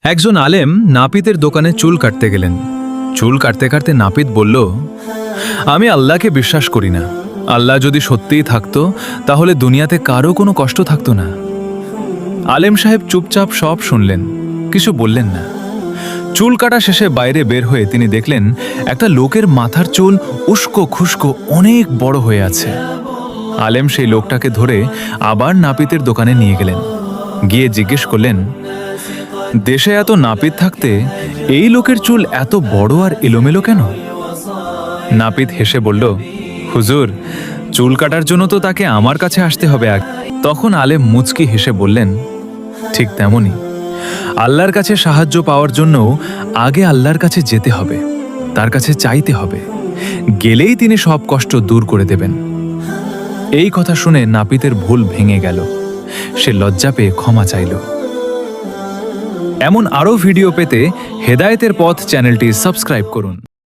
একজন আলেম নাপিতের দোকানে চুল কাটতে গেলেন। চুল কাটতে কাটতে নাপিত বলল, আমি আল্লাহকে বিশ্বাস করি না। আল্লাহ যদি সত্যিই থাকতো তাহলে দুনিয়াতে কারো কোনো কষ্ট থাকতো না। আলেম সাহেব চুপচাপ সব শুনলেন, কিছু বললেন না। চুল কাটা শেষে বাইরে বের হয়ে তিনি দেখলেন একটা লোকের মাথার চুল উস্কো খুস্কো অনেক বড় হয়ে আছে। আলেম সেই লোকটাকে ধরে আবার নাপিতের দোকানে নিয়ে গেলেন। গিয়ে জিজ্ঞেস করলেন, দেশে এত নাপিত থাকতে এই লোকের চুল এত বড় আর এলোমেলো কেন? নাপিত হেসে বলল, হুজুর, চুল কাটার জন্য তো তাকে আমার কাছে আসতে হবে আগে। তখন আলেম মুচকি হেসে বললেন, ঠিক তেমনই আল্লাহর কাছে সাহায্য পাওয়ার জন্য আগে আল্লাহর কাছে যেতে হবে, তার কাছে চাইতে হবে, গেলেই তিনি সব কষ্ট দূর করে দেবেন। এই কথা শুনে নাপিতের ভুল ভেঙে গেল। সে লজ্জা পেয়ে ক্ষমা চাইল। এমন আরও ভিডিও পেতে হেদায়েতের পথ চ্যানেলটি সাবস্ক্রাইব করুন।